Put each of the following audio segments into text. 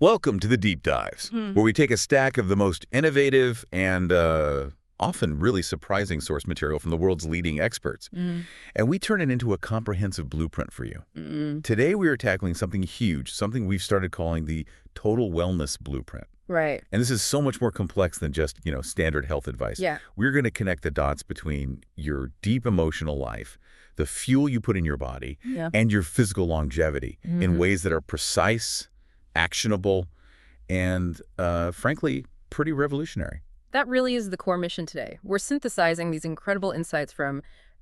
Welcome to the Deep Dives, where we take a stack of the most innovative and often really surprising source material from the world's leading experts, and we turn it into a comprehensive blueprint for you. Today we are tackling something huge, something we've started calling the Total Wellness Blueprint. Right. And this is so much more complex than just, standard health advice. Yeah. We're going to connect the dots between your deep emotional life, the fuel you put in your body, and your physical longevity in ways that are precise, actionable, and frankly, pretty revolutionary. That really is the core mission today. We're synthesizing these incredible insights from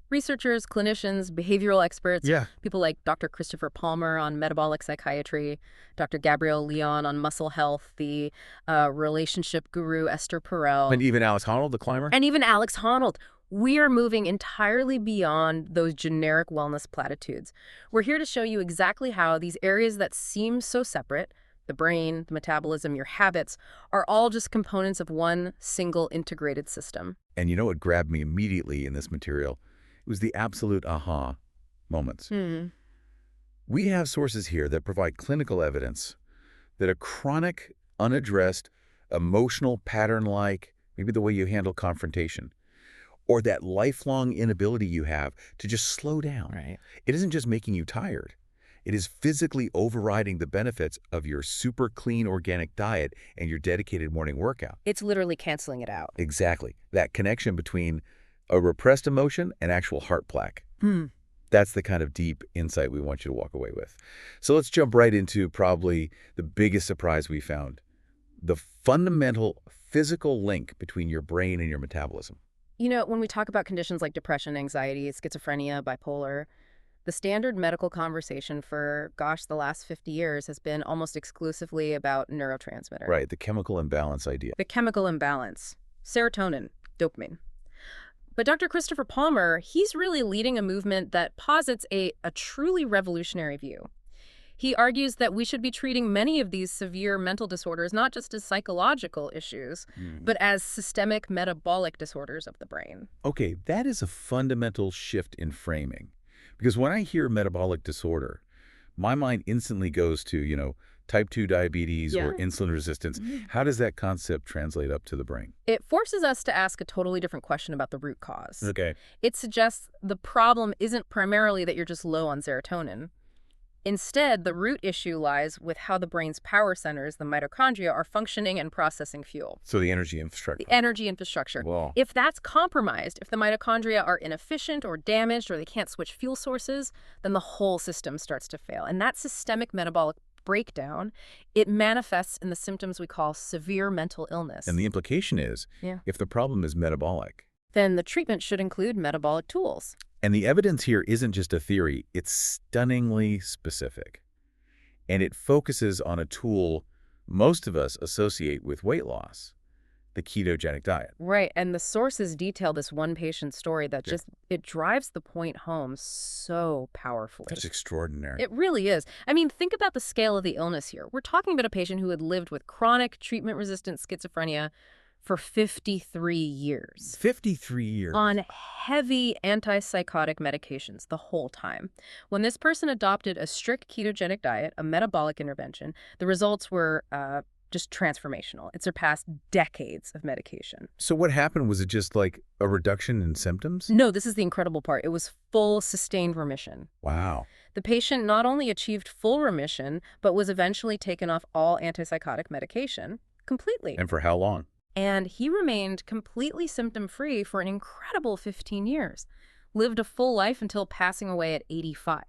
researchers, clinicians, behavioral experts, people like Dr. Christopher Palmer on metabolic psychiatry, Dr. Gabrielle Leon on muscle health, the relationship guru Esther Perel. And even Alex Honnold, the climber? And even Alex Honnold. We are moving entirely beyond those generic wellness platitudes. We're here to show you exactly how these areas that seem so separate, the brain, the metabolism, your habits, are all just components of one single integrated system. And you know what grabbed me immediately in this material? It was the absolute aha moments. We have sources here that provide clinical evidence that a chronic, unaddressed, emotional pattern like maybe the way you handle confrontation, or that lifelong inability you have to just slow down. Right. It isn't just making you tired. It is physically overriding the benefits of your super clean organic diet and your dedicated morning workout. It's literally canceling it out. Exactly. That connection between a repressed emotion and actual heart plaque. That's the kind of deep insight we want you to walk away with. So let's jump right into probably the biggest surprise we found. The fundamental physical link between your brain and your metabolism. When we talk about conditions like depression, anxiety, schizophrenia, bipolar, the standard medical conversation for, the last 50 years has been almost exclusively about neurotransmitter. Right, the chemical imbalance idea. The chemical imbalance. Serotonin, dopamine. But Dr. Christopher Palmer, he's really leading a movement that posits a truly revolutionary view. He argues that we should be treating many of these severe mental disorders not just as psychological issues, but as systemic metabolic disorders of the brain. Okay, that is a fundamental shift in framing. Because when I hear metabolic disorder, my mind instantly goes to, type 2 diabetes or insulin resistance. How does that concept translate up to the brain? It forces us to ask a totally different question about the root cause. Okay. It suggests the problem isn't primarily that you're just low on serotonin. Instead, the root issue lies with how the brain's power centers, the mitochondria, are functioning and processing fuel. So the energy infrastructure. The energy infrastructure. Wow. If that's compromised, if the mitochondria are inefficient or damaged or they can't switch fuel sources, then the whole system starts to fail. And that systemic metabolic breakdown, it manifests in the symptoms we call severe mental illness. And the implication is, if the problem is metabolic, then the treatment should include metabolic tools. And the evidence here isn't just a theory, it's stunningly specific. And it focuses on a tool most of us associate with weight loss, the ketogenic diet. Right, and the sources detail this one patient story that it drives the point home so powerfully. That's extraordinary. It really is. I mean, think about the scale of the illness here. We're talking about a patient who had lived with chronic treatment-resistant schizophrenia for 53 years. 53 years. On heavy antipsychotic medications the whole time. When this person adopted a strict ketogenic diet, a metabolic intervention, the results were just transformational. It surpassed decades of medication. So what happened? Was it just like a reduction in symptoms? No, this is the incredible part. It was full sustained remission. Wow. The patient not only achieved full remission, but was eventually taken off all antipsychotic medication completely. And for how long? And he remained completely symptom-free for an incredible 15 years, lived a full life until passing away at 85.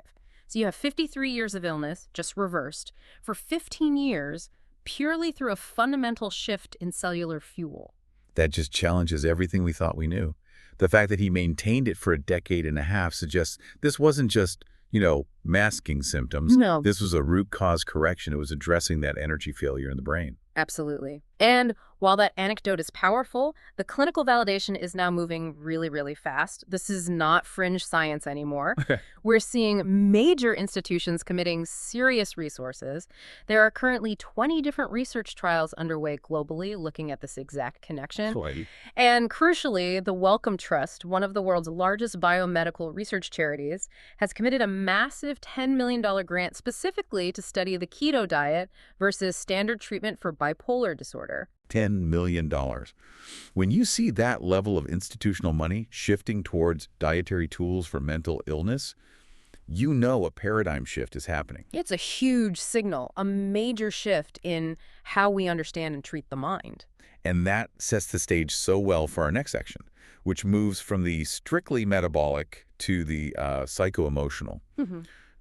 So you have 53 years of illness, just reversed, for 15 years, purely through a fundamental shift in cellular fuel. That just challenges everything we thought we knew. The fact that he maintained it for a decade and a half suggests this wasn't just, masking symptoms. No. This was a root cause correction. It was addressing that energy failure in the brain. Absolutely. And while that anecdote is powerful, the clinical validation is now moving really, really fast. This is not fringe science anymore. We're seeing major institutions committing serious resources. There are currently 20 different research trials underway globally looking at this exact connection. And crucially, the Wellcome Trust, one of the world's largest biomedical research charities, has committed a massive massive $10 million grant specifically to study the keto diet versus standard treatment for bipolar disorder. $10 million. When you see that level of institutional money shifting towards dietary tools for mental illness, you know a paradigm shift is happening. It's a huge signal, a major shift in how we understand and treat the mind. And that sets the stage so well for our next section, which moves from the strictly metabolic to the psycho-emotional.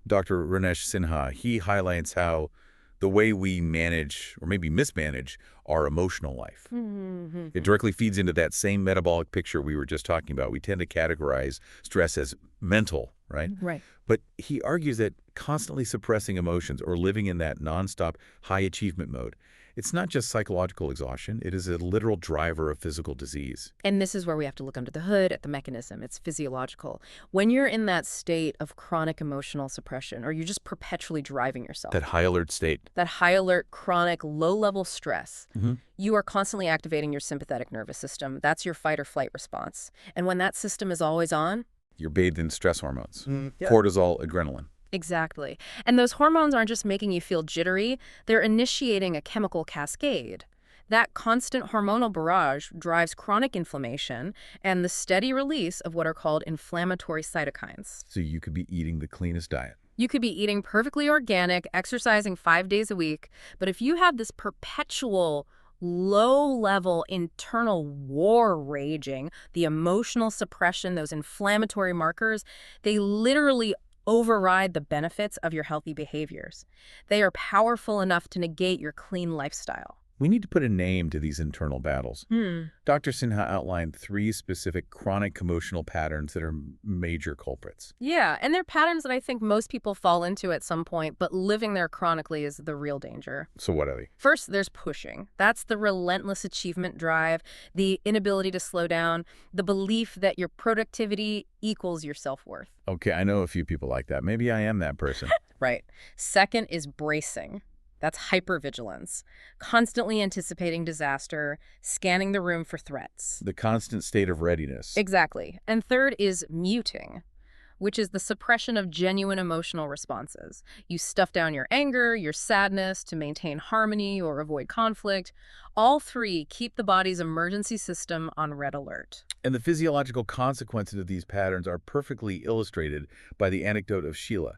Dr. Ranesh Sinha, he highlights how the way we manage, or maybe mismanage, our emotional life. It directly feeds into that same metabolic picture we were just talking about. We tend to categorize stress as mental, right? Right. But he argues that constantly suppressing emotions or living in that nonstop high achievement mode, it's not just psychological exhaustion, it is a literal driver of physical disease. And this is where we have to look under the hood at the mechanism. It's physiological. When you're in that state of chronic emotional suppression, or you're just perpetually driving yourself, That high alert state. that high alert, chronic, low-level stress, you are constantly activating your sympathetic nervous system. That's your fight or flight response. And when that system is always on, You're bathed in stress hormones, cortisol, adrenaline. exactly. And those hormones aren't just making you feel jittery, they're initiating a chemical cascade. That constant hormonal barrage drives chronic inflammation and the steady release of what are called inflammatory cytokines. So you could be eating the cleanest diet. You could be eating perfectly organic, exercising 5 days a week, but if you have this perpetual low-level internal war raging, the emotional suppression, those inflammatory markers, they literally override the benefits of your healthy behaviors. They are powerful enough to negate your clean lifestyle. We need to put a name to these internal battles. Dr. Sinha outlined 3 specific chronic emotional patterns that are major culprits. Yeah, and they're patterns that I think most people fall into at some point, but living there chronically is the real danger. So what are they? First, there's pushing. That's the relentless achievement drive, the inability to slow down, the belief that your productivity equals your self-worth. Okay, I know a few people like that. Maybe I am that person. Right. Second is bracing. That's hypervigilance, constantly anticipating disaster, scanning the room for threats. The constant state of readiness. Exactly. And third is muting, which is the suppression of genuine emotional responses. You stuff down your anger, your sadness to maintain harmony or avoid conflict. All 3 keep the body's emergency system on red alert. And the physiological consequences of these patterns are perfectly illustrated by the anecdote of Sheila.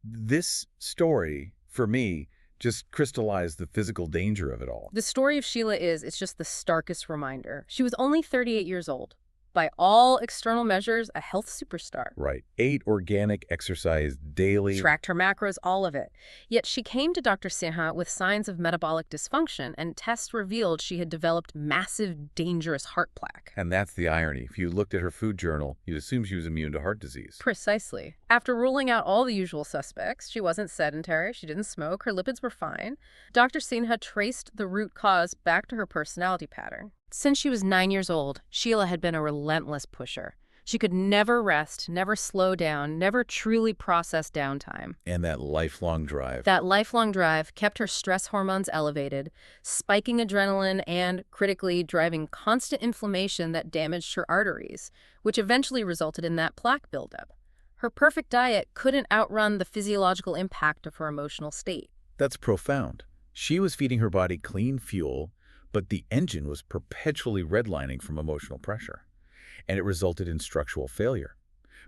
This story, for me, just crystallized the physical danger of it all. The story of Sheila it's just the starkest reminder. She was only 38 years old. By all external measures, a health superstar. Right. 8 organic exercise daily. Tracked her macros, all of it. Yet she came to Dr. Sinha with signs of metabolic dysfunction, and tests revealed she had developed massive, dangerous heart plaque. And that's the irony. If you looked at her food journal, you'd assume she was immune to heart disease. Precisely. After ruling out all the usual suspects, she wasn't sedentary, she didn't smoke, her lipids were fine, Dr. Sinha traced the root cause back to her personality pattern. Since she was 9 years old, Sheila had been a relentless pusher. She could never rest, never slow down, never truly process downtime. And that lifelong drive. That lifelong drive kept her stress hormones elevated, spiking adrenaline and, critically, driving constant inflammation that damaged her arteries, which eventually resulted in that plaque buildup. Her perfect diet couldn't outrun the physiological impact of her emotional state. That's profound. She was feeding her body clean fuel, but the engine was perpetually redlining from emotional pressure, and it resulted in structural failure.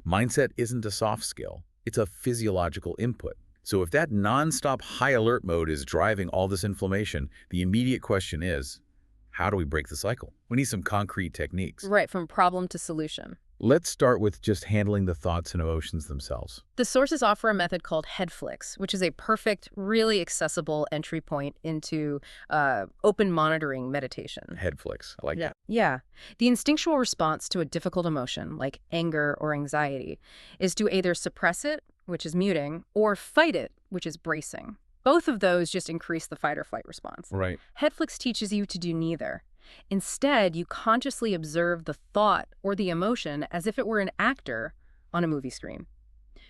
Mindset isn't a soft skill, it's a physiological input. So if that nonstop high alert mode is driving all this inflammation, the immediate question is, how do we break the cycle? We need some concrete techniques. Right, from problem to solution. Let's start with just handling the thoughts and emotions themselves. The sources offer a method called head flicks, which is a perfect, really accessible entry point into open monitoring meditation. Head flicks. I like that. Yeah. The instinctual response to a difficult emotion, like anger or anxiety, is to either suppress it, which is muting, or fight it, which is bracing. Both of those just increase the fight or flight response. Right. Head flicks teaches you to do neither. Instead, you consciously observe the thought or the emotion as if it were an actor on a movie screen.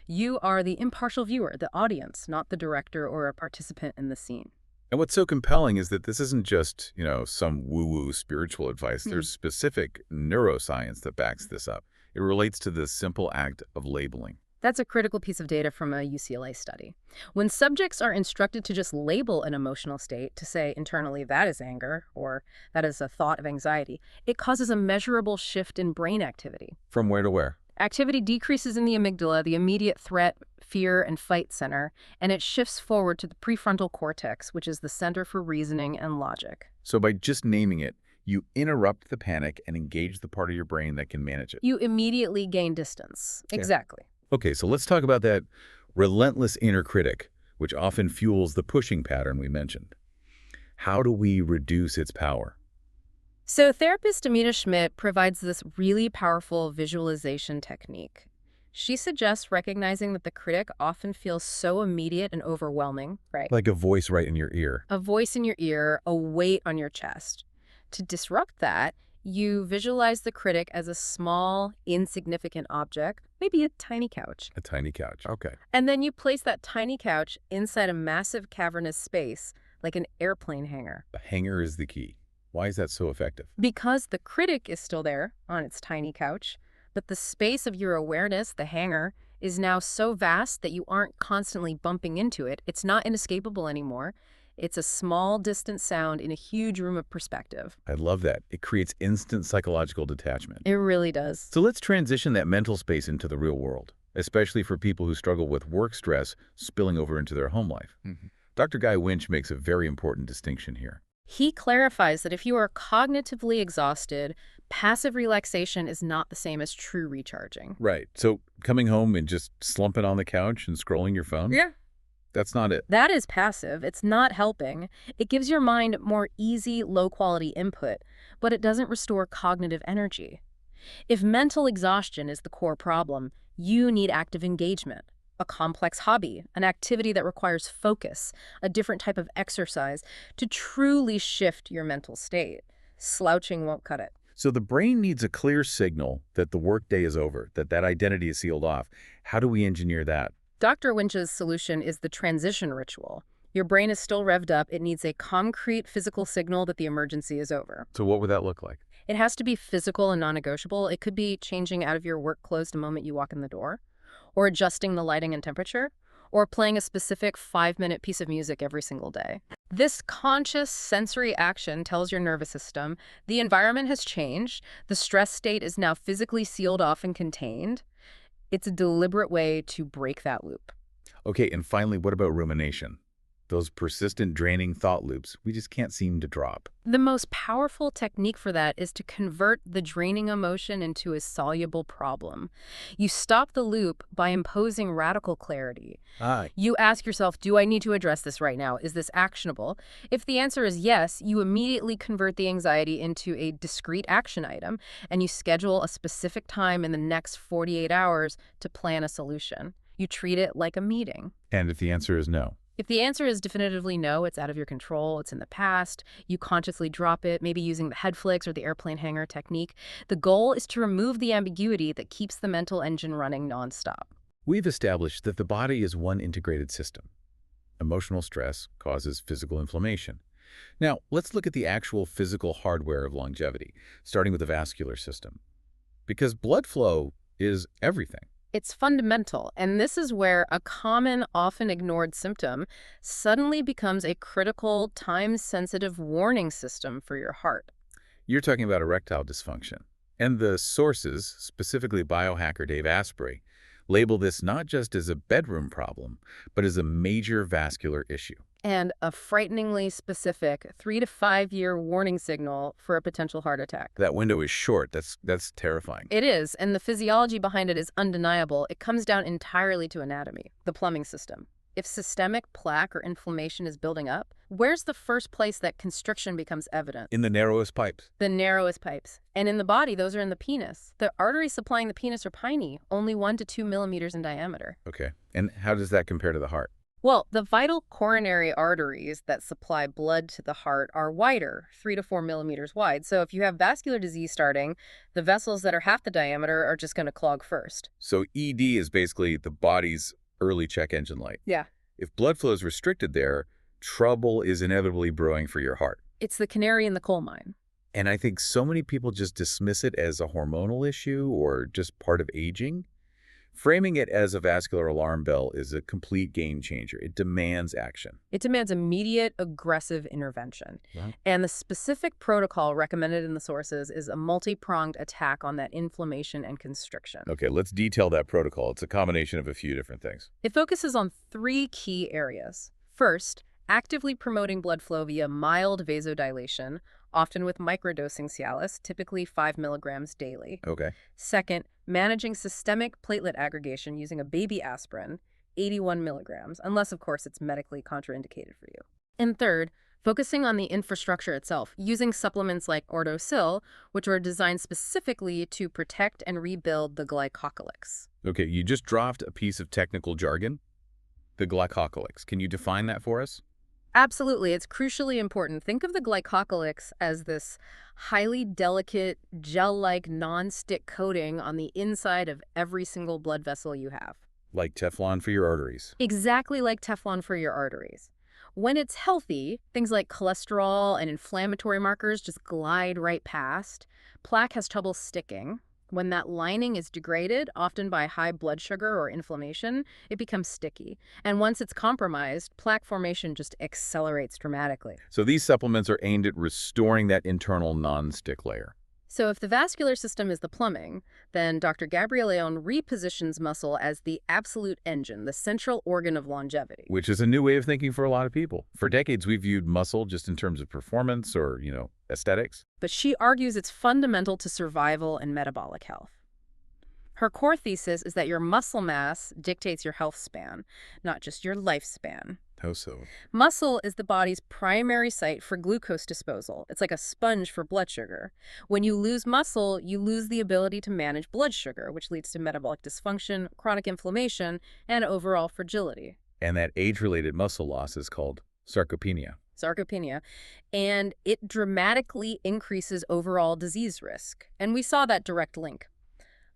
You are the impartial viewer, the audience, not the director or a participant in the scene. And what's so compelling is that this isn't just, some woo-woo spiritual advice. There's specific neuroscience that backs this up. It relates to the simple act of labeling. That's a critical piece of data from a UCLA study. When subjects are instructed to just label an emotional state, to say internally that is anger or that is a thought of anxiety, it causes a measurable shift in brain activity. From where to where? Activity decreases in the amygdala, the immediate threat, fear, and fight center, and it shifts forward to the prefrontal cortex, which is the center for reasoning and logic. So by just naming it, you interrupt the panic and engage the part of your brain that can manage it. You immediately gain distance. Exactly. Okay, so let's talk about that relentless inner critic, which often fuels the pushing pattern we mentioned. How do we reduce its power? So therapist Amita Schmidt provides this really powerful visualization technique. She suggests recognizing that the critic often feels so immediate and overwhelming, right? Like a voice right in your ear. A voice in your ear, a weight on your chest. To disrupt that, you visualize the critic as a small, insignificant object, maybe a tiny couch. A tiny couch, okay. And then you place that tiny couch inside a massive cavernous space, like an airplane hangar. The hangar is the key. Why is that so effective? Because the critic is still there on its tiny couch, but the space of your awareness, the hangar, is now so vast that you aren't constantly bumping into it. It's not inescapable anymore. It's a small, distant sound in a huge room of perspective. I love that. It creates instant psychological detachment. It really does. So let's transition that mental space into the real world, especially for people who struggle with work stress spilling over into their home life. Dr. Guy Winch makes a very important distinction here. He clarifies that if you are cognitively exhausted, passive relaxation is not the same as true recharging. Right. So coming home and just slumping on the couch and scrolling your phone? Yeah. That's not it. That is passive. It's not helping. It gives your mind more easy, low-quality input, but it doesn't restore cognitive energy. If mental exhaustion is the core problem, you need active engagement, a complex hobby, an activity that requires focus, a different type of exercise to truly shift your mental state. Slouching won't cut it. So the brain needs a clear signal that the workday is over, that identity is sealed off. How do we engineer that? Dr. Winch's solution is the transition ritual. Your brain is still revved up. It needs a concrete physical signal that the emergency is over. So what would that look like? It has to be physical and non-negotiable. It could be changing out of your work clothes the moment you walk in the door, or adjusting the lighting and temperature, or playing a specific 5-minute piece of music every single day. This conscious sensory action tells your nervous system the environment has changed, the stress state is now physically sealed off and contained. It's a deliberate way to break that loop. Okay, and finally, what about rumination? Those persistent, draining thought loops we just can't seem to drop. The most powerful technique for that is to convert the draining emotion into a soluble problem. You stop the loop by imposing radical clarity. You ask yourself, do I need to address this right now? Is this actionable? If the answer is yes, you immediately convert the anxiety into a discrete action item, and you schedule a specific time in the next 48 hours to plan a solution. You treat it like a meeting. And if the answer is no? If the answer is definitively no, it's out of your control, it's in the past, you consciously drop it, maybe using the head flicks or the airplane hanger technique. The goal is to remove the ambiguity that keeps the mental engine running nonstop. We've established that the body is one integrated system. Emotional stress causes physical inflammation. Now, let's look at the actual physical hardware of longevity, starting with the vascular system. Because blood flow is everything. It's fundamental, and this is where a common, often ignored symptom suddenly becomes a critical, time-sensitive warning system for your heart. You're talking about erectile dysfunction. And the sources, specifically biohacker Dave Asprey, label this not just as a bedroom problem, but as a major vascular issue. And a frighteningly specific 3 to 5 year warning signal for a potential heart attack. That window is short. That's terrifying. It is, and the physiology behind it is undeniable. It comes down entirely to anatomy, the plumbing system. If systemic plaque or inflammation is building up, where's the first place that constriction becomes evident? In the narrowest pipes. The narrowest pipes. And in the body, those are in the penis. The arteries supplying the penis are tiny, only 1 to 2 millimeters in diameter. Okay. And how does that compare to the heart? Well, the vital coronary arteries that supply blood to the heart are wider, 3 to 4 millimeters wide. So if you have vascular disease starting, the vessels that are half the diameter are just going to clog first. So ED is basically the body's early check engine light. Yeah. If blood flow is restricted there, trouble is inevitably brewing for your heart. It's the canary in the coal mine. And I think so many people just dismiss it as a hormonal issue or just part of aging. Framing it as a vascular alarm bell is a complete game changer. It demands action. It demands immediate, aggressive intervention. Right. And the specific protocol recommended in the sources is a multi-pronged attack on that inflammation and constriction. Okay, let's detail that protocol. It's a combination of a few different things. It focuses on 3 key areas. First, actively promoting blood flow via mild vasodilation, often with microdosing Cialis, typically 5 milligrams daily. Okay. Second, managing systemic platelet aggregation using a baby aspirin, 81 milligrams, unless, of course, it's medically contraindicated for you. And third, focusing on the infrastructure itself, using supplements like Ordosil, which are designed specifically to protect and rebuild the glycocalyx. Okay, you just dropped a piece of technical jargon. The glycocalyx. Can you define that for us? Absolutely. It's crucially important. Think of the glycocalyx as this highly delicate, gel-like, non-stick coating on the inside of every single blood vessel you have. Like Teflon for your arteries. Exactly like Teflon for your arteries. When it's healthy, things like cholesterol and inflammatory markers just glide right past. Plaque has trouble sticking. When that lining is degraded, often by high blood sugar or inflammation, it becomes sticky. And once it's compromised, plaque formation just accelerates dramatically. So these supplements are aimed at restoring that internal non-stick layer. So if the vascular system is the plumbing, then Dr. Gabriel Leon repositions muscle as the absolute engine, the central organ of longevity. Which is a new way of thinking for a lot of people. For decades, we've viewed muscle just in terms of performance or, aesthetics. But she argues it's fundamental to survival and metabolic health. Her core thesis is that your muscle mass dictates your health span, not just your lifespan. How so? Muscle is the body's primary site for glucose disposal. It's like a sponge for blood sugar. When you lose muscle, you lose the ability to manage blood sugar, which leads to metabolic dysfunction, chronic inflammation, and overall fragility. And that age-related muscle loss is called sarcopenia. Sarcopenia, and it dramatically increases overall disease risk. And we saw that direct link.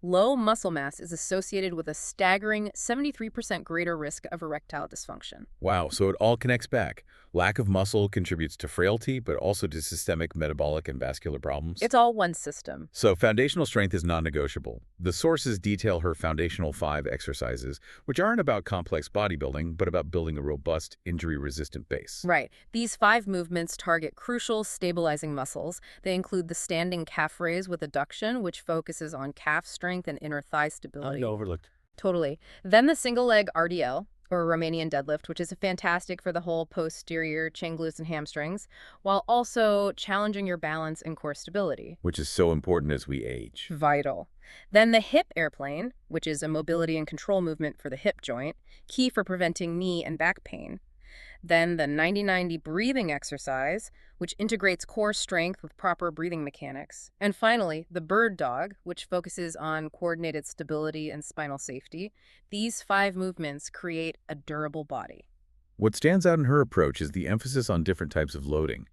Low muscle mass is associated with a staggering 73% greater risk of erectile dysfunction. Wow, so it all connects back. Lack of muscle contributes to frailty, but also to systemic metabolic and vascular problems. It's all one system. So foundational strength is non-negotiable. The sources detail her foundational 5 exercises, which aren't about complex bodybuilding, but about building a robust, injury-resistant base. Right. These 5 movements target crucial stabilizing muscles. They include the standing calf raise with adduction, which focuses on calf strength and inner thigh stability. Overlooked. Totally. Then the single leg RDL, or Romanian deadlift, which is fantastic for the whole posterior chain glutes and hamstrings, while also challenging your balance and core stability. Which is so important as we age. Vital. Then the hip airplane, which is a mobility and control movement for the hip joint, key for preventing knee and back pain. Then the 90-90 breathing exercise, which integrates core strength with proper breathing mechanics. And finally, the bird dog, which focuses on coordinated stability and spinal safety. These 5 movements create a durable body. What stands out in her approach is the emphasis on different types of loading.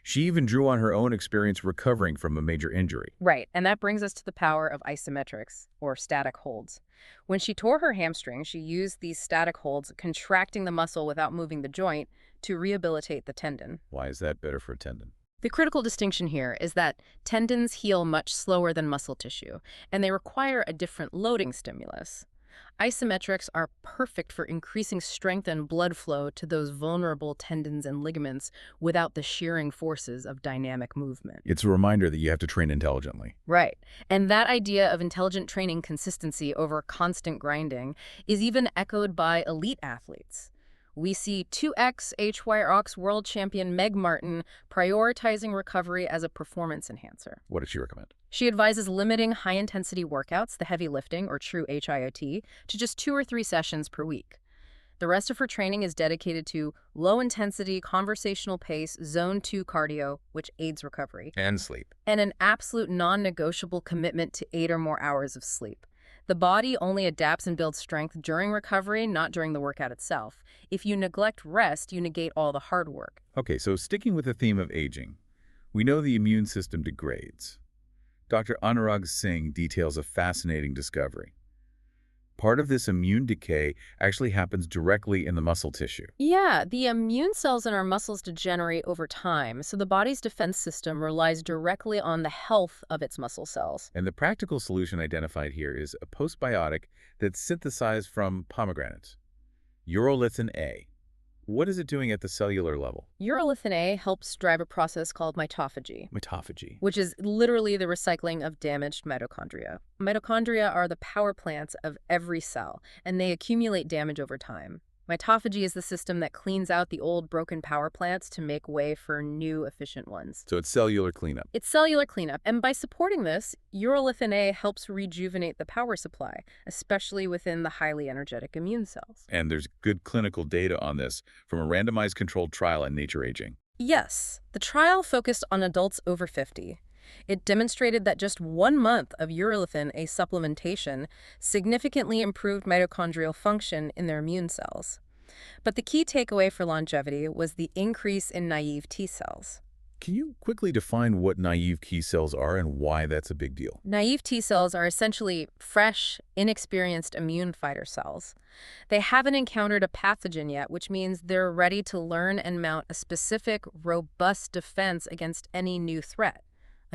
She even drew on her own experience recovering from a major injury. Right, and that brings us to the power of isometrics, or static holds. When she tore her hamstring, she used these static holds, contracting the muscle without moving the joint, to rehabilitate the tendon. Why is that better for a tendon? The critical distinction here is that tendons heal much slower than muscle tissue, and they require a different loading stimulus. Isometrics are perfect for increasing strength and blood flow to those vulnerable tendons and ligaments without the shearing forces of dynamic movement. It's a reminder that you have to train intelligently. Right. And that idea of intelligent training consistency over constant grinding is even echoed by elite athletes. We see 2x HYROX world champion Meg Martin prioritizing recovery as a performance enhancer. What does she recommend? She advises limiting high-intensity workouts, the heavy lifting, or true HIIT, to just 2 or 3 sessions per week. The rest of her training is dedicated to low-intensity, conversational pace, zone 2 cardio, which aids recovery. And sleep. And an absolute non-negotiable commitment to 8 or more hours of sleep. The body only adapts and builds strength during recovery, not during the workout itself. If you neglect rest, you negate all the hard work. Okay, so sticking with the theme of aging, we know the immune system degrades. Dr. Anurag Singh details a fascinating discovery. Part of this immune decay actually happens directly in the muscle tissue. Yeah, the immune cells in our muscles degenerate over time, so the body's defense system relies directly on the health of its muscle cells. And the practical solution identified here is a postbiotic that's synthesized from pomegranates, urolithin A. What is it doing at the cellular level? Urolithin A helps drive a process called mitophagy, Mitophagy. which is literally the recycling of damaged mitochondria. Mitochondria are the power plants of every cell, and they accumulate damage over time. Mitophagy is the system that cleans out the old broken power plants to make way for new efficient ones. So it's cellular cleanup. It's cellular cleanup, and by supporting this, urolithin A helps rejuvenate the power supply, especially within the highly energetic immune cells. And there's good clinical data on this from a randomized controlled trial in Nature Aging. Yes, the trial focused on adults over 50. It demonstrated that just 1 month of urolithin A supplementation significantly improved mitochondrial function in their immune cells. But the key takeaway for longevity was the increase in naive T cells. Can you quickly define what naive T cells are and why that's a big deal? Naive T cells are essentially fresh, inexperienced immune fighter cells. They haven't encountered a pathogen yet, which means they're ready to learn and mount a specific, robust defense against any new threat.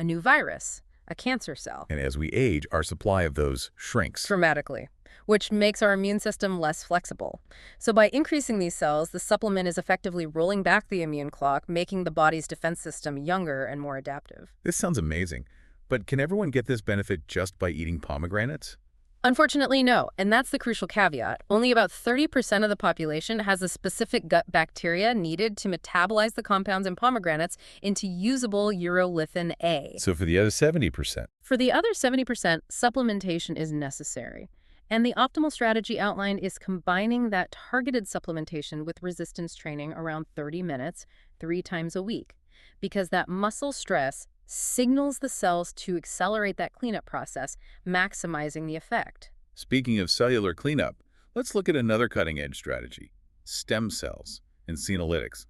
A new virus, a cancer cell. And as we age, our supply of those shrinks. Dramatically, which makes our immune system less flexible. So by increasing these cells, the supplement is effectively rolling back the immune clock, making the body's defense system younger and more adaptive. This sounds amazing, but can everyone get this benefit just by eating pomegranates? Unfortunately, no, and that's the crucial caveat. Only about 30% of the population has a specific gut bacteria needed to metabolize the compounds in pomegranates into usable urolithin A. So for the other 70%, For the other 70%, supplementation is necessary. And the optimal strategy outlined is combining that targeted supplementation with resistance training around 30 minutes, 3 times a week, because that muscle stress signals the cells to accelerate that cleanup process, maximizing the effect. speaking of cellular cleanup, let's look at another cutting-edge strategy, stem cells and senolytics,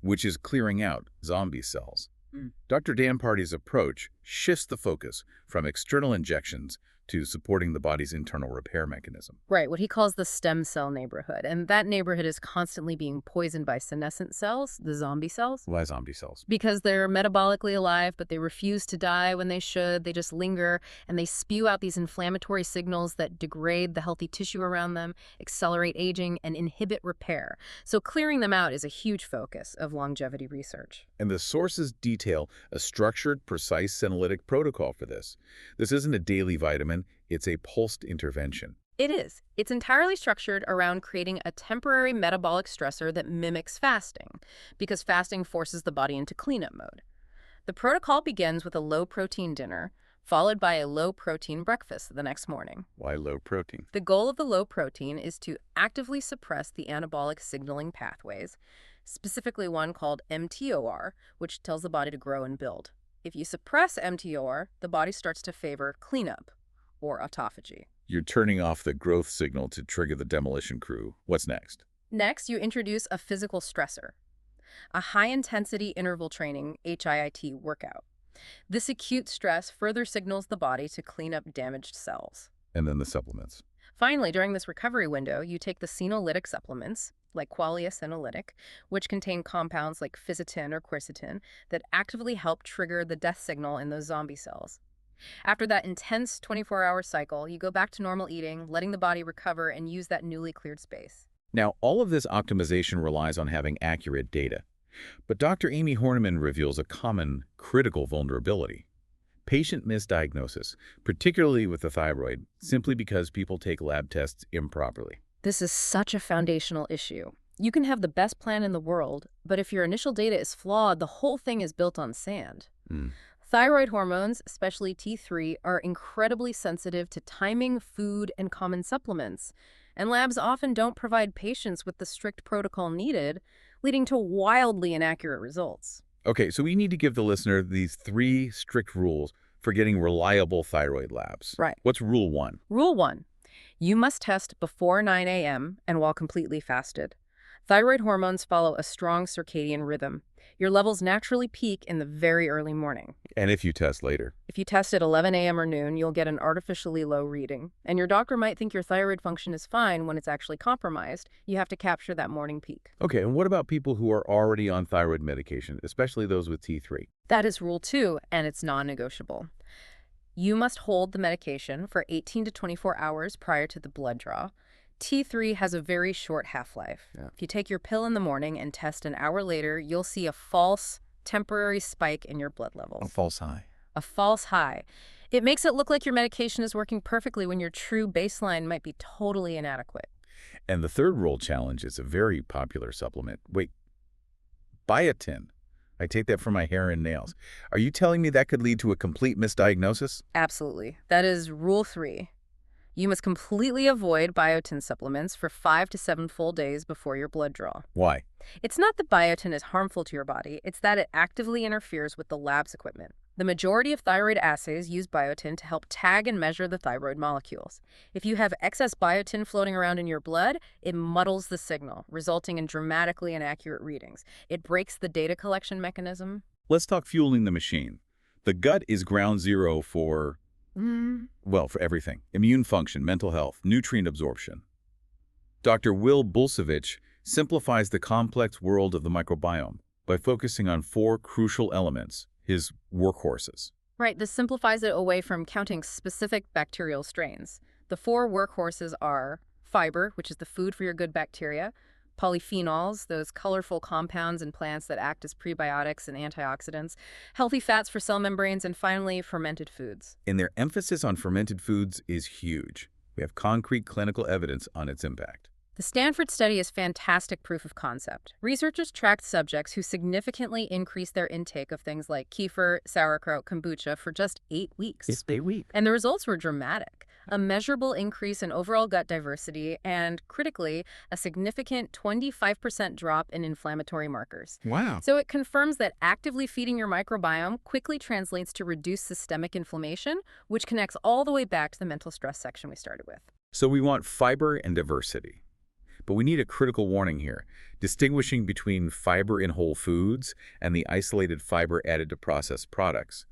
which is clearing out zombie cells. Dr. Dan Party's approach shifts the focus from external injections to supporting the body's internal repair mechanism. Right, what he calls the stem cell neighborhood. And that neighborhood is constantly being poisoned by senescent cells, the zombie cells. Why zombie cells? Because they're metabolically alive, but they refuse to die when they should. They just linger, and they spew out these inflammatory signals that degrade the healthy tissue around them, accelerate aging, and inhibit repair. So clearing them out is a huge focus of longevity research. And the sources detail a structured, precise senolytic protocol for this. This isn't a daily vitamin, it's a pulsed intervention. It is. It's entirely structured around creating a temporary metabolic stressor that mimics fasting, because fasting forces the body into cleanup mode. The protocol begins with a low-protein dinner, followed by a low-protein breakfast the next morning. Why low protein? The goal of the low protein is to actively suppress the anabolic signaling pathways, specifically one called mTOR, which tells the body to grow and build. If you suppress mTOR, the body starts to favor cleanup, or autophagy. You're turning off the growth signal to trigger the demolition crew. What's next? Next, you introduce a physical stressor, a high-intensity interval training HIIT workout. This acute stress further signals the body to clean up damaged cells. And then the supplements. Finally, during this recovery window, you take the senolytic supplements, like Qualia Senolytic, which contain compounds like fisetin or quercetin that actively help trigger the death signal in those zombie cells. After that intense 24-hour cycle, you go back to normal eating, letting the body recover and use that newly cleared space. Now, all of this optimization relies on having accurate data. But Dr. Amy Horniman reveals a common, critical vulnerability. Patient misdiagnosis, particularly with the thyroid, simply because people take lab tests improperly. This is such a foundational issue. You can have the best plan in the world, but if your initial data is flawed, the whole thing is built on sand. Thyroid hormones, especially T3, are incredibly sensitive to timing, food, and common supplements, and labs often don't provide patients with the strict protocol needed, leading to wildly inaccurate results. Okay, so we need to give the listener these 3 strict rules for getting reliable thyroid labs. Right. What's rule 1? Rule 1. You must test before 9 a.m. and while completely fasted. Thyroid hormones follow a strong circadian rhythm. Your levels naturally peak in the very early morning. And if you test later? If you test at 11 a.m. or noon, you'll get an artificially low reading. And your doctor might think your thyroid function is fine when it's actually compromised. You have to capture that morning peak. Okay, and what about people who are already on thyroid medication, especially those with T3? That is rule 2, and it's non-negotiable. You must hold the medication for 18 to 24 hours prior to the blood draw. T3 has a very short half-life. Yeah. If you take your pill in the morning and test an hour later, you'll see a false, temporary spike in your blood levels. A false high. A false high. It makes it look like your medication is working perfectly when your true baseline might be totally inadequate. And the third rule challenge is a very popular supplement. Wait, biotin. I take that for my hair and nails. Are you telling me that could lead to a complete misdiagnosis? Absolutely. That is rule 3. You must completely avoid biotin supplements for 5 to 7 full days before your blood draw. Why? It's not that biotin is harmful to your body, it's that it actively interferes with the lab's equipment. The majority of thyroid assays use biotin to help tag and measure the thyroid molecules. If you have excess biotin floating around in your blood, it muddles the signal, resulting in dramatically inaccurate readings. It breaks the data collection mechanism. Let's talk fueling the machine. The gut is ground zero for, well, for everything. Immune function, mental health, nutrient absorption. Dr. Will Bulsiewicz simplifies the complex world of the microbiome by focusing on 4 crucial elements, his workhorses. Right, this simplifies it away from counting specific bacterial strains. The 4 workhorses are fiber, which is the food for your good bacteria, polyphenols, those colorful compounds in plants that act as prebiotics and antioxidants, healthy fats for cell membranes, and finally, fermented foods. And their emphasis on fermented foods is huge. We have concrete clinical evidence on its impact. The Stanford study is fantastic proof of concept. Researchers tracked subjects who significantly increased their intake of things like kefir, sauerkraut, kombucha for just 8 weeks. It's 8 weeks. And the results were dramatic. A measurable increase in overall gut diversity and, critically, a significant 25% drop in inflammatory markers. Wow. So it confirms that actively feeding your microbiome quickly translates to reduced systemic inflammation, which connects all the way back to the mental stress section we started with. So we want fiber and diversity. But we need a critical warning here, distinguishing between fiber in whole foods and the isolated fiber added to processed products.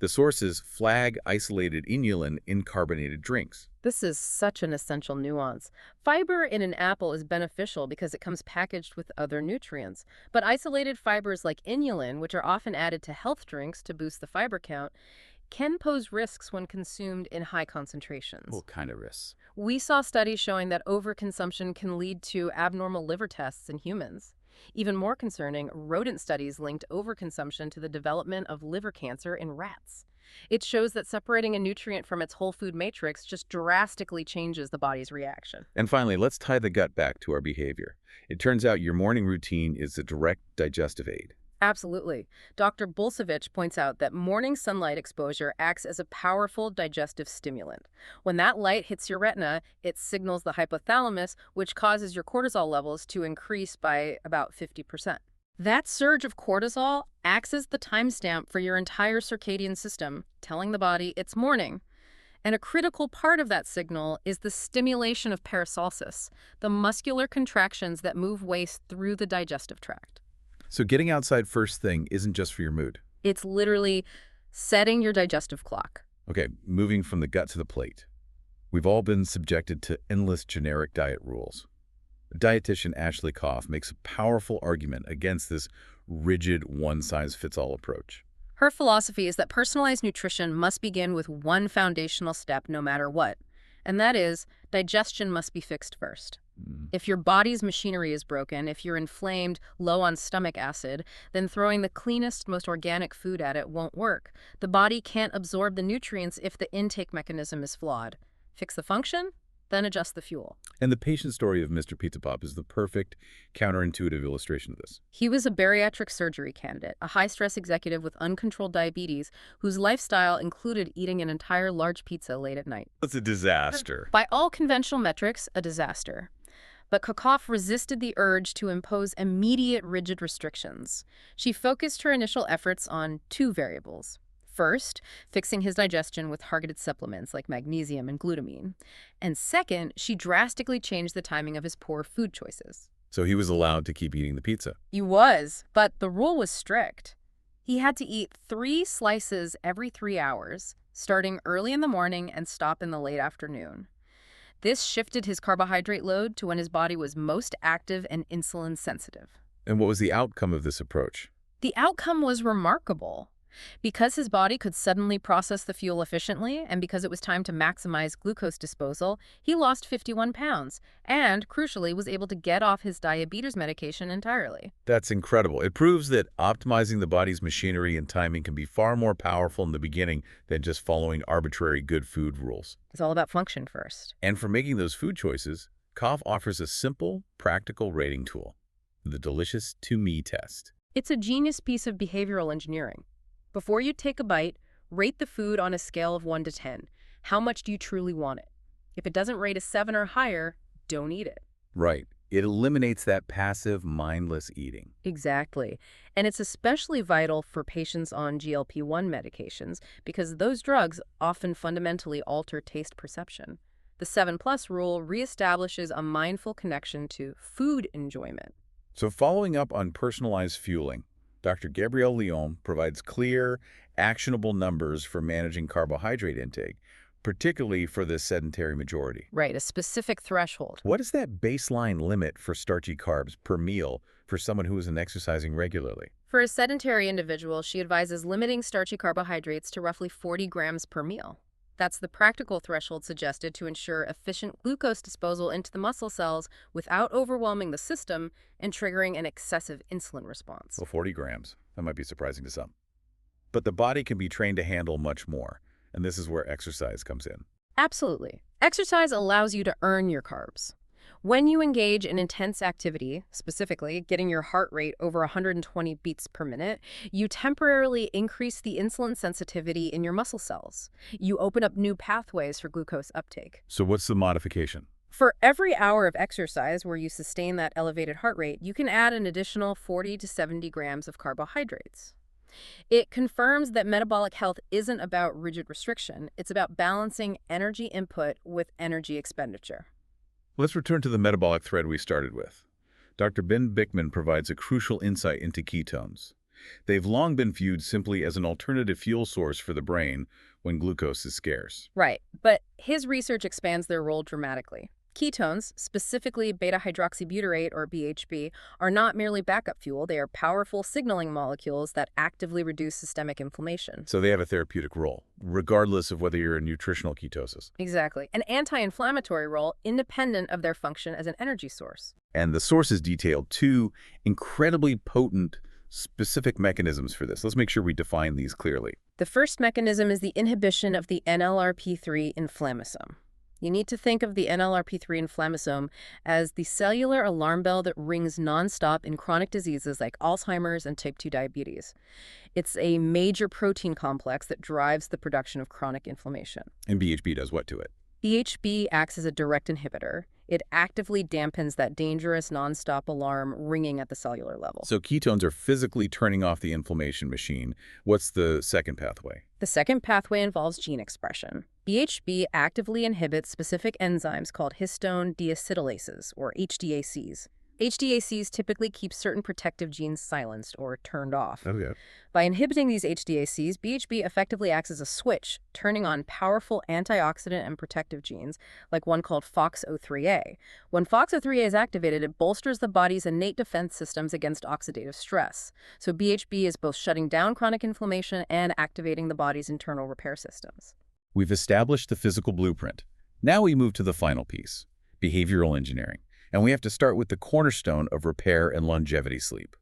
The sources flag isolated inulin in carbonated drinks. This is such an essential nuance. Fiber in an apple is beneficial because it comes packaged with other nutrients. But isolated fibers like inulin, which are often added to health drinks to boost the fiber count, can pose risks when consumed in high concentrations. What kind of risks? We saw studies showing that overconsumption can lead to abnormal liver tests in humans. Even more concerning, rodent studies linked overconsumption to the development of liver cancer in rats. It shows that separating a nutrient from its whole food matrix just drastically changes the body's reaction. And finally, let's tie the gut back to our behavior. It turns out your morning routine is a direct digestive aid. Absolutely. Dr. Bulsiewicz points out that morning sunlight exposure acts as a powerful digestive stimulant. When that light hits your retina, it signals the hypothalamus, which causes your cortisol levels to increase by about 50%. That surge of cortisol acts as the timestamp for your entire circadian system, telling the body it's morning. And a critical part of that signal is the stimulation of paracelsus, the muscular contractions that move waste through the digestive tract. So getting outside first thing isn't just for your mood. It's literally setting your digestive clock. Okay, moving from the gut to the plate. We've all been subjected to endless generic diet rules. Dietitian Ashley Koff makes a powerful argument against this rigid one-size-fits-all approach. Her philosophy is that personalized nutrition must begin with one foundational step no matter what, and that is digestion must be fixed first. If your body's machinery is broken, if you're inflamed, low on stomach acid, then throwing the cleanest, most organic food at it won't work. The body can't absorb the nutrients if the intake mechanism is flawed. Fix the function, then adjust the fuel. And the patient story of Mr. Pizza Pop is the perfect counterintuitive illustration of this. He was a bariatric surgery candidate, a high-stress executive with uncontrolled diabetes whose lifestyle included eating an entire large pizza late at night. It's a disaster. By all conventional metrics, a disaster. But Kokoff resisted the urge to impose immediate rigid restrictions. She focused her initial efforts on 2 variables. First, fixing his digestion with targeted supplements like magnesium and glutamine. And second, she drastically changed the timing of his poor food choices. So he was allowed to keep eating the pizza. He was, but the rule was strict. He had to eat 3 slices every 3 hours, starting early in the morning and stop in the late afternoon. This shifted his carbohydrate load to when his body was most active and insulin sensitive. And what was the outcome of this approach? The outcome was remarkable. Because his body could suddenly process the fuel efficiently, and because it was time to maximize glucose disposal, he lost 51 pounds and, crucially, was able to get off his diabetes medication entirely. That's incredible. It proves that optimizing the body's machinery and timing can be far more powerful in the beginning than just following arbitrary good food rules. It's all about function first. And for making those food choices, KOF offers a simple, practical rating tool, the Delicious to Me test. It's a genius piece of behavioral engineering. Before you take a bite, rate the food on a scale of 1 to 10. How much do you truly want it? If it doesn't rate a 7 or higher, don't eat it. Right. It eliminates that passive, mindless eating. Exactly. And it's especially vital for patients on GLP-1 medications because those drugs often fundamentally alter taste perception. The 7+ rule reestablishes a mindful connection to food enjoyment. So following up on personalized fueling, Dr. Gabrielle Leon provides clear, actionable numbers for managing carbohydrate intake, particularly for the sedentary majority. Right, a specific threshold. What is that baseline limit for starchy carbs per meal for someone who isn't exercising regularly? For a sedentary individual, she advises limiting starchy carbohydrates to roughly 40 grams per meal. That's the practical threshold suggested to ensure efficient glucose disposal into the muscle cells without overwhelming the system and triggering an excessive insulin response. Well, 40 grams. That might be surprising to some. But the body can be trained to handle much more, and this is where exercise comes in. Absolutely. Exercise allows you to earn your carbs. When you engage in intense activity, specifically getting your heart rate over 120 beats per minute, you temporarily increase the insulin sensitivity in your muscle cells. You open up new pathways for glucose uptake. So what's the modification? For every hour of exercise where you sustain that elevated heart rate, you can add an additional 40 to 70 grams of carbohydrates. It confirms that metabolic health isn't about rigid restriction. It's about balancing energy input with energy expenditure. Let's return to the metabolic thread we started with. Dr. Ben Bickman provides a crucial insight into ketones. They've long been viewed simply as an alternative fuel source for the brain when glucose is scarce. Right, but his research expands their role dramatically. Ketones, specifically beta-hydroxybutyrate or BHB, are not merely backup fuel. They are powerful signaling molecules that actively reduce systemic inflammation. So they have a therapeutic role, regardless of whether you're in nutritional ketosis. Exactly. An anti-inflammatory role independent of their function as an energy source. And the sources detailed two incredibly potent specific mechanisms for this. Let's make sure we define these clearly. The first mechanism is the inhibition of the NLRP3 inflammasome. You need to think of the NLRP3 inflammasome as the cellular alarm bell that rings nonstop in chronic diseases like Alzheimer's and type 2 diabetes. It's a major protein complex that drives the production of chronic inflammation. And BHB does what to it? BHB acts as a direct inhibitor. It actively dampens that dangerous nonstop alarm ringing at the cellular level. So ketones are physically turning off the inflammation machine. What's the second pathway? The second pathway involves gene expression. BHB actively inhibits specific enzymes called histone deacetylases, or HDACs. HDACs typically keep certain protective genes silenced or turned off. Okay. By inhibiting these HDACs, BHB effectively acts as a switch, turning on powerful antioxidant and protective genes, like one called FOXO3A. When FOXO3A is activated, it bolsters the body's innate defense systems against oxidative stress. So BHB is both shutting down chronic inflammation and activating the body's internal repair systems. We've established the physical blueprint. Now we move to the final piece, behavioral engineering. And we have to start with the cornerstone of repair and longevity sleep.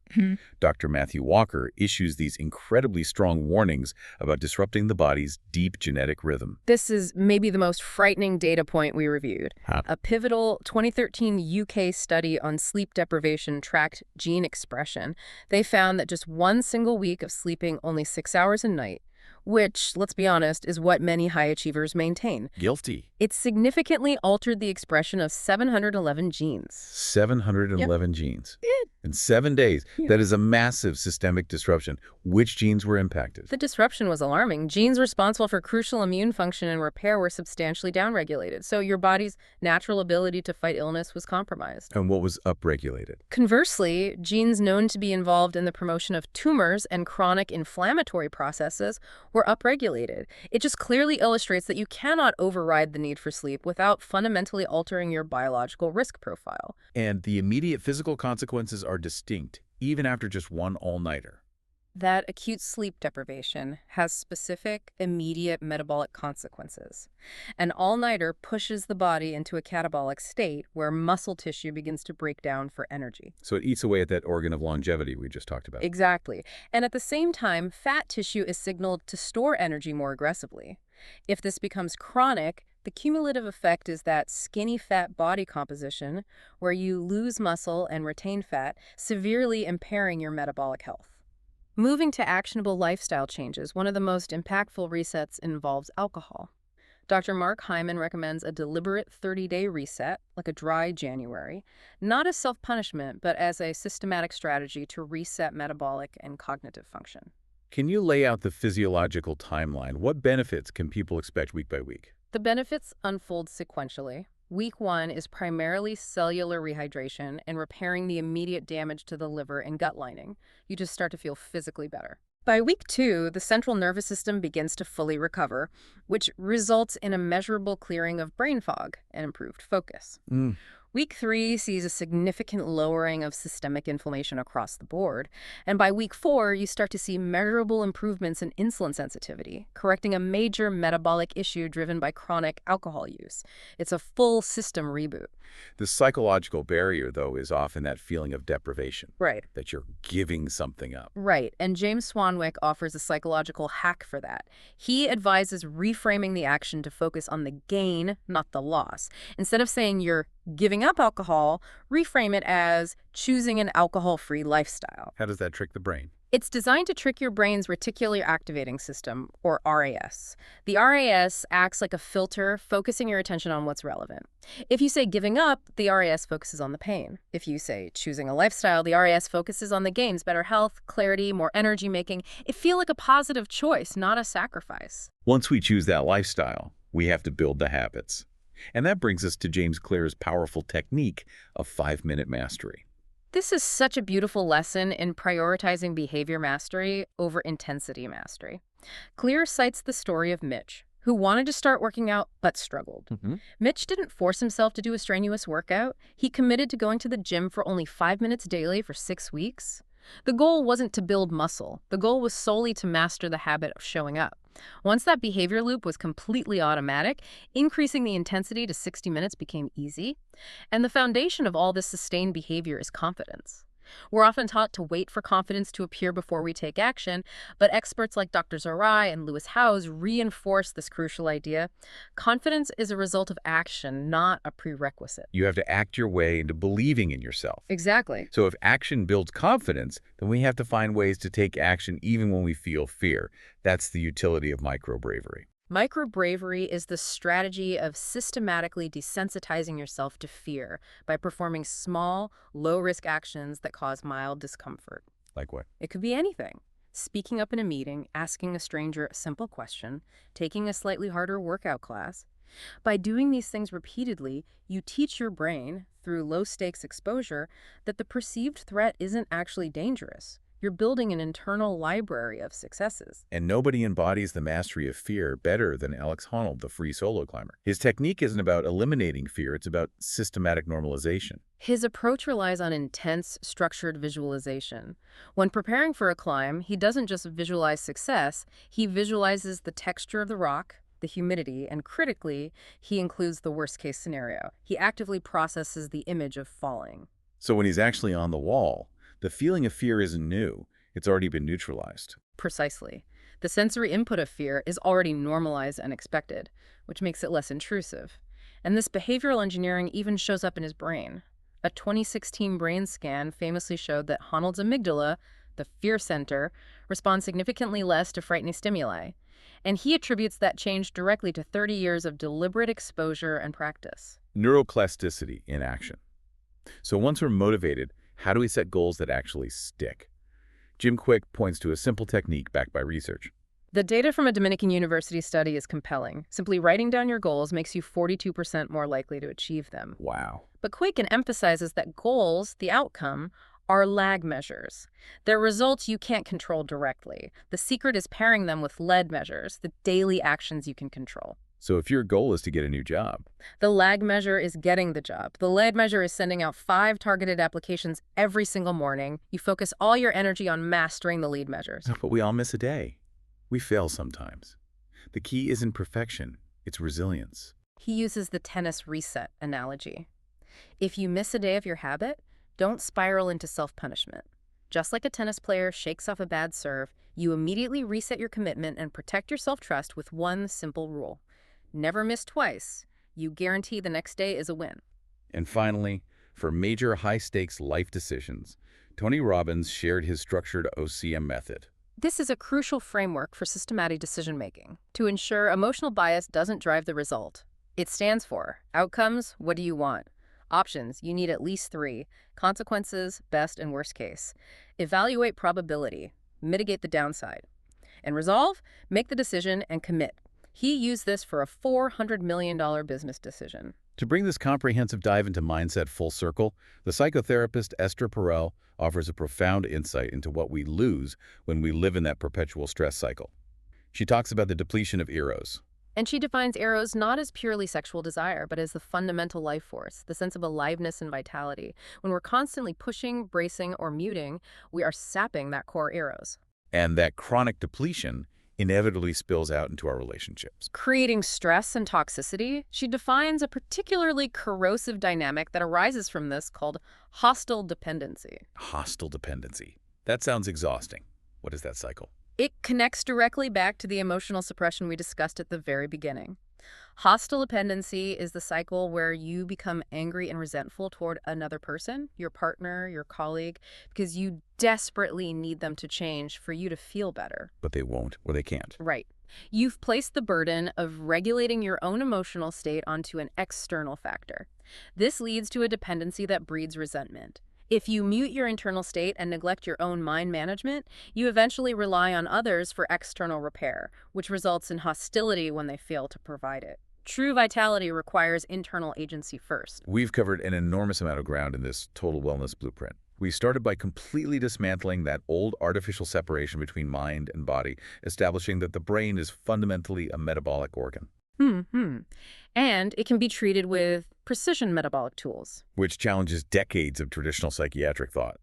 Dr. Matthew Walker issues these incredibly strong warnings about disrupting the body's deep genetic rhythm. This is maybe the most frightening data point we reviewed. A pivotal 2013 UK study on sleep deprivation tracked gene expression. They found that just one single week of sleeping only 6 hours a night which, let's be honest, is what many high achievers maintain. Guilty. It significantly altered the expression of 711 genes. 711 genes. In 7 days. That is a massive systemic disruption. Which genes were impacted? The disruption was alarming. Genes responsible for crucial immune function and repair were substantially downregulated, so your body's natural ability to fight illness was compromised. And what was upregulated? Conversely, genes known to be involved in the promotion of tumors and chronic inflammatory processes were upregulated. It just clearly illustrates that you cannot override the need for sleep without fundamentally altering your biological risk profile. And the immediate physical consequences are distinct, even after just one all-nighter. That acute sleep deprivation has specific, immediate metabolic consequences. An all-nighter pushes the body into a catabolic state where muscle tissue begins to break down for energy. So it eats away at that organ of longevity we just talked about. Exactly. And at the same time, fat tissue is signaled to store energy more aggressively. If this becomes chronic, the cumulative effect is that skinny fat body composition, where you lose muscle and retain fat, severely impairing your metabolic health. Moving to actionable lifestyle changes, one of the most impactful resets involves alcohol. Dr. Mark Hyman recommends a deliberate 30-day reset, like a dry January, not as self-punishment, but as a systematic strategy to reset metabolic and cognitive function. Can you lay out the physiological timeline? What benefits can people expect week by week? The benefits unfold sequentially. Week 1 is primarily cellular rehydration and repairing the immediate damage to the liver and gut lining. You just start to feel physically better. By week 2, the central nervous system begins to fully recover, which results in a measurable clearing of brain fog and improved focus. Week 3 sees a significant lowering of systemic inflammation across the board. And by week 4, you start to see measurable improvements in insulin sensitivity, correcting a major metabolic issue driven by chronic alcohol use. It's a full system reboot. The psychological barrier, though, is often that feeling of deprivation. Right. That you're giving something up. Right. And James Swanwick offers a psychological hack for that. He advises reframing the action to focus on the gain, not the loss. Instead of saying you're giving up alcohol, reframe it as choosing an alcohol-free lifestyle. How does that trick the brain? It's designed to trick your brain's reticular activating system, or RAS. The RAS acts like a filter, focusing your attention on what's relevant. If you say giving up, the RAS focuses on the pain. If you say choosing a lifestyle, the RAS focuses on the gains, better health, clarity, more energy making. It feels like a positive choice, not a sacrifice. Once we choose that lifestyle, we have to build the habits. And that brings us to James Clear's powerful technique of 5-minute mastery. This is such a beautiful lesson in prioritizing behavior mastery over intensity mastery. Clear cites the story of Mitch, who wanted to start working out but struggled. Mitch didn't force himself to do a strenuous workout. He committed to going to the gym for only 5 minutes daily for 6 weeks. The goal wasn't to build muscle. The goal was solely to master the habit of showing up. Once that behavior loop was completely automatic, increasing the intensity to 60 minutes became easy. And the foundation of all this sustained behavior is confidence. We're often taught to wait for confidence to appear before we take action, but experts like Dr. Zarai and Lewis Howes reinforce this crucial idea. Confidence is a result of action, not a prerequisite. You have to act your way into believing in yourself. Exactly. So if action builds confidence, then we have to find ways to take action even when we feel fear. That's the utility of micro-bravery. Micro-bravery is the strategy of systematically desensitizing yourself to fear by performing small, low-risk actions that cause mild discomfort. Like what? It could be anything. Speaking up in a meeting, asking a stranger a simple question, taking a slightly harder workout class. By doing these things repeatedly, you teach your brain, through low-stakes exposure, that the perceived threat isn't actually dangerous. You're building an internal library of successes. And nobody embodies the mastery of fear better than Alex Honnold, the free solo climber. His technique isn't about eliminating fear, it's about systematic normalization. His approach relies on intense, structured visualization. When preparing for a climb, he doesn't just visualize success, he visualizes the texture of the rock, the humidity, and critically, he includes the worst-case scenario. He actively processes the image of falling. So when he's actually on the wall, the feeling of fear isn't new. It's already been neutralized. Precisely. The sensory input of fear is already normalized and expected, which makes it less intrusive. And this behavioral engineering even shows up in his brain. A 2016 brain scan famously showed that Honnold's amygdala, the fear center, responds significantly less to frightening stimuli. And he attributes that change directly to 30 years of deliberate exposure and practice. Neuroplasticity in action. So once we're motivated, how do we set goals that actually stick? Jim Kwik points to a simple technique backed by research. The data from a Dominican university study is compelling. Simply writing down your goals makes you 42% more likely to achieve them. Wow. But Kwik emphasizes that goals, the outcome, are lag measures. They're results you can't control directly. The secret is pairing them with lead measures, the daily actions you can control. So if your goal is to get a new job, The lag measure is getting the job. The lead measure is sending out 5 targeted applications every single morning. You focus all your energy on mastering the lead measures. but we all miss a day. We fail sometimes. The key isn't perfection, it's resilience. He uses the tennis reset analogy. If you miss a day of your habit, don't spiral into self-punishment. Just like a tennis player shakes off a bad serve, you immediately reset your commitment and protect your self-trust with one simple rule. Never miss twice. You guarantee the next day is a win. And finally, for major high-stakes life decisions, Tony Robbins shared his structured OCM method. This is a crucial framework for systematic decision-making to ensure emotional bias doesn't drive the result. It stands for outcomes, what do you want? Options, you need at least 3. Consequences, best and worst case. Evaluate probability, mitigate the downside. And resolve, make the decision and commit. He used this for a $400 million business decision. To bring this comprehensive dive into mindset full circle, the psychotherapist Esther Perel offers a profound insight into what we lose when we live in that perpetual stress cycle. She talks about the depletion of eros. And she defines eros not as purely sexual desire, but as the fundamental life force, the sense of aliveness and vitality. When we're constantly pushing, bracing, or muting, we are sapping that core eros. And that chronic depletion inevitably spills out into our relationships. Creating stress and toxicity, she defines a particularly corrosive dynamic that arises from this called hostile dependency. Hostile dependency. That sounds exhausting. What is that cycle? It connects directly back to the emotional suppression we discussed at the very beginning. Hostile dependency is the cycle where you become angry and resentful toward another person, your partner, your colleague, because you desperately need them to change for you to feel better. But they won't, or they can't. Right. You've placed the burden of regulating your own emotional state onto an external factor. This leads to a dependency that breeds resentment. If you mute your internal state and neglect your own mind management, you eventually rely on others for external repair, which results in hostility when they fail to provide it. True vitality requires internal agency first. We've covered an enormous amount of ground in this total wellness blueprint. We started by completely dismantling that old artificial separation between mind and body, establishing that the brain is fundamentally a metabolic organ. And it can be treated with precision metabolic tools. Which challenges decades of traditional psychiatric thought.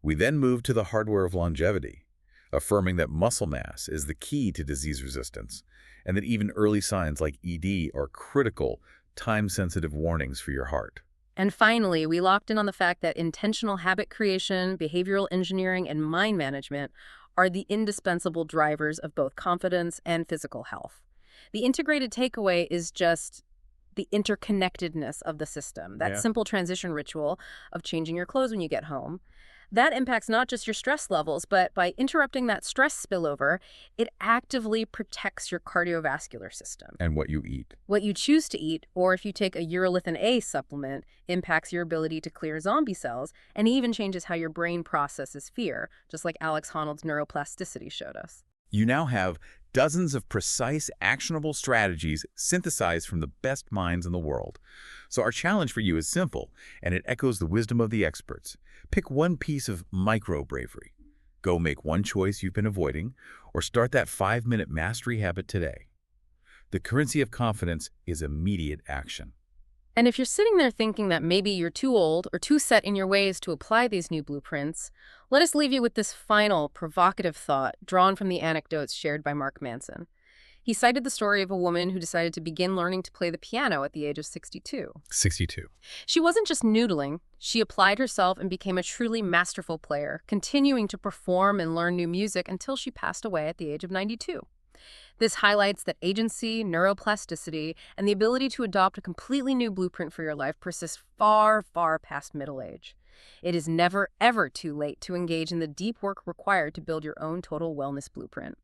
We then moved to the hardware of longevity, affirming that muscle mass is the key to disease resistance, and that even early signs like ED are critical, time-sensitive warnings for your heart. And finally, we locked in on the fact that intentional habit creation, behavioral engineering, and mind management are the indispensable drivers of both confidence and physical health. The integrated takeaway is just the interconnectedness of the system, that simple transition ritual of changing your clothes when you get home. That impacts not just your stress levels, but by interrupting that stress spillover, it actively protects your cardiovascular system. And what you eat. What you choose to eat, or if you take a urolithin A supplement, impacts your ability to clear zombie cells and even changes how your brain processes fear, just like Alex Honnold's neuroplasticity showed us. You now have dozens of precise, actionable strategies synthesized from the best minds in the world. So our challenge for you is simple, and it echoes the wisdom of the experts. Pick one piece of micro-bravery. Go make one choice you've been avoiding, or start that 5-minute mastery habit today. The currency of confidence is immediate action. And if you're sitting there thinking that maybe you're too old or too set in your ways to apply these new blueprints, let us leave you with this final, provocative thought drawn from the anecdotes shared by Mark Manson. He cited the story of a woman who decided to begin learning to play the piano at the age of 62. 62. She wasn't just noodling. She applied herself and became a truly masterful player, continuing to perform and learn new music until she passed away at the age of 92. This highlights that agency, neuroplasticity, and the ability to adopt a completely new blueprint for your life persists far, far past middle age. It is never, ever too late to engage in the deep work required to build your own total wellness blueprint.